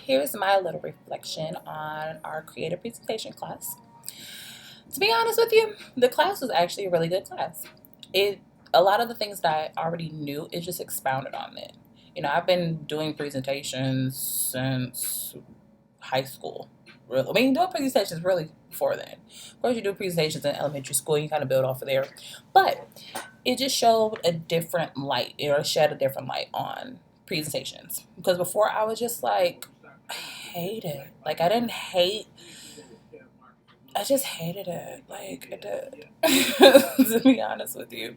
here's my little reflection on our creative presentation class. To be honest with you, the class was actually a really good class. It A lot of the things that I already knew, it just expounded on it. I've been doing presentations since high school. Really, I mean, doing presentations really before then. Of course, you do presentations in elementary school. You kind of build off of there, but it just showed a different light, or shed a different light on presentations. Because before, I was just like, hate it. Like, I didn't hate. I just hated it. Like, I did. To be honest with you.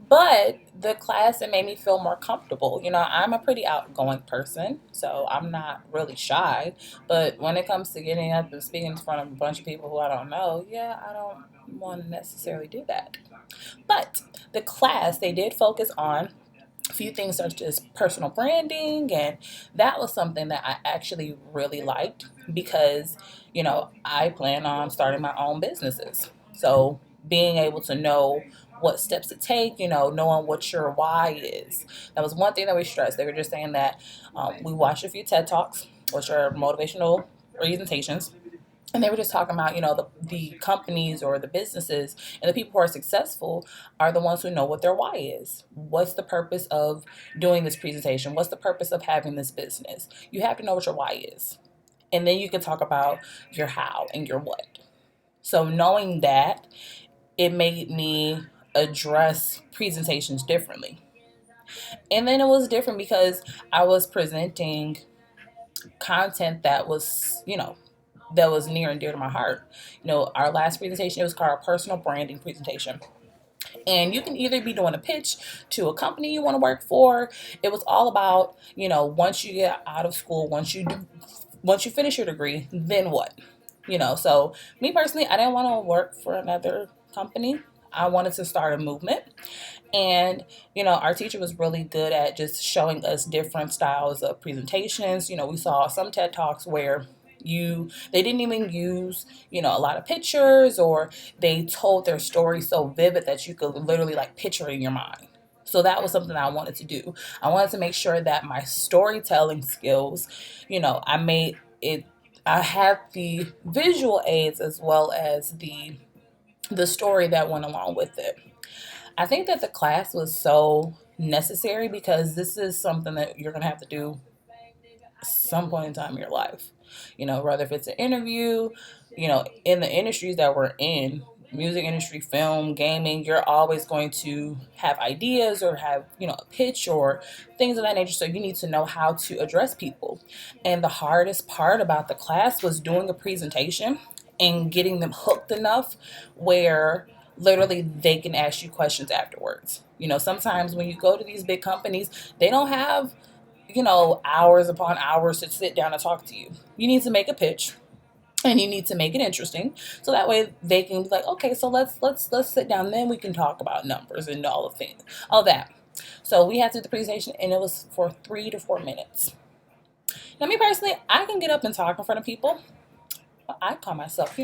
But the class, it made me feel more comfortable. I'm a pretty outgoing person, so I'm not really shy. But when it comes to getting up and speaking in front of a bunch of people who I don't know, yeah, I don't want to necessarily do that. But the class, they did focus on a few things such as personal branding, and that was something that I actually really liked because, I plan on starting my own businesses. So being able to know what steps to take, knowing what your why is. That was one thing that we stressed. They were just saying that we watched a few TED Talks, which are motivational presentations, and they were just talking about, the companies or the businesses and the people who are successful are the ones who know what their why is. What's the purpose of doing this presentation? What's the purpose of having this business? You have to know what your why is. And then you can talk about your how and your what. So knowing that, it made me address presentations differently. And then it was different because I was presenting content that was near and dear to my heart. Our last presentation, it was called a personal branding presentation. And you can either be doing a pitch to a company you want to work for. It was all about, once you get out of school, once you finish your degree, then what? So me personally, I didn't want to work for another company. I wanted to start a movement. And, our teacher was really good at just showing us different styles of presentations. We saw some TED Talks where they didn't even use, a lot of pictures, or they told their story so vivid that you could literally like picture it in your mind. So that was something I wanted to do. I wanted to make sure that my storytelling skills, I made it I had the visual aids as well as the story that went along with it. I think that the class was so necessary because this is something that you're going to have to do some point in time in your life. Whether if it's an interview, in the industries that we're in, music industry, film, gaming, you're always going to have ideas or have, a pitch or things of that nature. So you need to know how to address people. And the hardest part about the class was doing a presentation and getting them hooked enough where literally they can ask you questions afterwards. Sometimes when you go to these big companies, they don't have hours upon hours to sit down and talk to you. You need to make a pitch and you need to make it interesting so that way they can be like, okay, so let's sit down, then we can talk about numbers and all of things, all that. So we had to do the presentation and it was for 3 to 4 minutes. Now me personally, I can get up and talk in front of people. I call myself,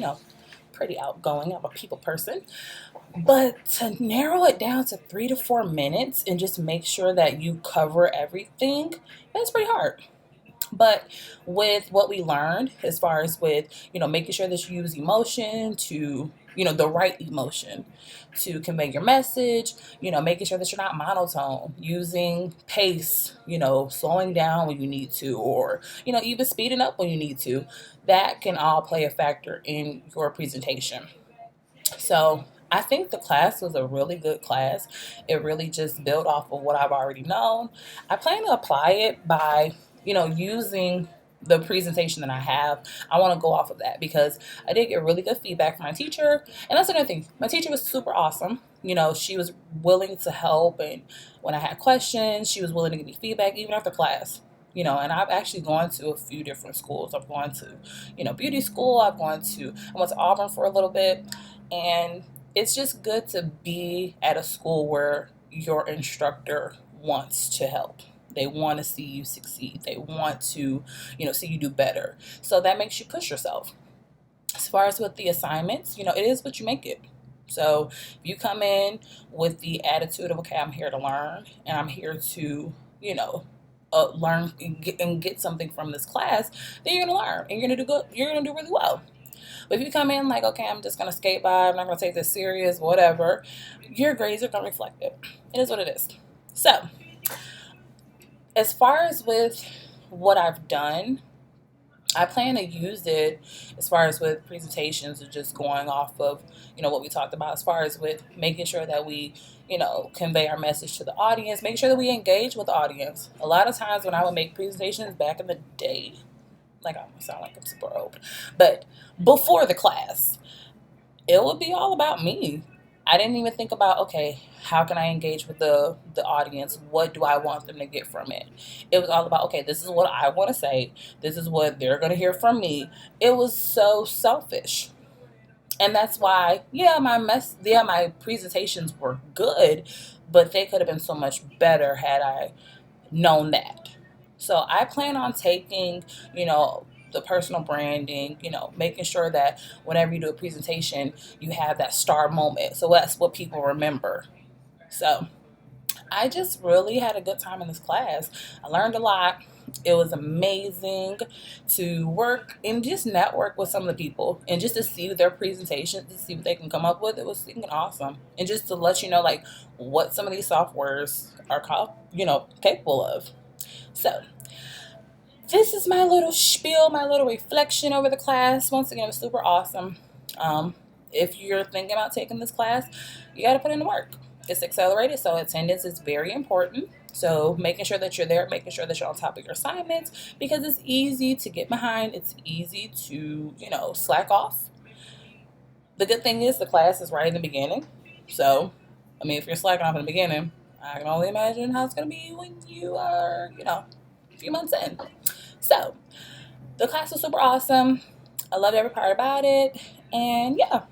pretty outgoing. I'm a people person. But to narrow it down to 3 to 4 minutes and just make sure that you cover everything, that's pretty hard. But with what we learned, as far as with, making sure that you use emotion to, the right emotion to convey your message, making sure that you're not monotone, using pace, slowing down when you need to, or, even speeding up when you need to, that can all play a factor in your presentation. So I think the class was a really good class. It really just built off of what I've already known. I plan to apply it by, using the presentation that I have. I want to go off of that because I did get really good feedback from my teacher. And that's another thing. My teacher was super awesome. She was willing to help. And when I had questions, she was willing to give me feedback even after class. And I've actually gone to a few different schools. I've gone to, beauty school. I went to Auburn for a little bit. And it's just good to be at a school where your instructor wants to help. They want to see you succeed. They want to, see you do better. So that makes you push yourself. As far as with the assignments, it is what you make it. So if you come in with the attitude of, okay, I'm here to learn and I'm here to, you know, learn and get something from this class, then you're gonna learn and you're gonna do good. You're gonna do really well. But if you come in like, okay, I'm just gonna skate by, I'm not gonna take this serious, whatever, your grades are gonna reflect it. It is what it is. So, as far as with what I've done, I plan to use it as far as with presentations and just going off of, what we talked about as far as with making sure that we, convey our message to the audience, make sure that we engage with the audience. A lot of times when I would make presentations back in the day, like I almost sound like I'm super old, but before the class, it would be all about me. I didn't even think about, okay, how can I engage with the audience? What do I want them to get from it? It was all about, okay, this is what I want to say. This is what they're going to hear from me. It was so selfish. And that's why, my presentations were good, but they could have been so much better had I known that. So I plan on taking, the personal branding, making sure that whenever you do a presentation, you have that star moment. So that's what people remember. So I just really had a good time in this class. I learned a lot. It was amazing to work and just network with some of the people and just to see their presentations, to see what they can come up with. It was freaking awesome. And just to let you know, like, what some of these softwares are called, capable of. So, this is my little spiel, my little reflection over the class. Once again, it was super awesome. Um, if you're thinking about taking this class, you got to put in the work. It's accelerated, so attendance is very important. So making sure that you're there, making sure that you're on top of your assignments, because it's easy to get behind. It's easy to, slack off. The good thing is the class is right in the beginning. So, if you're slacking off in the beginning, I can only imagine how it's going to be when you are, a few months in. So, the class was super awesome. I loved every part about it. And yeah,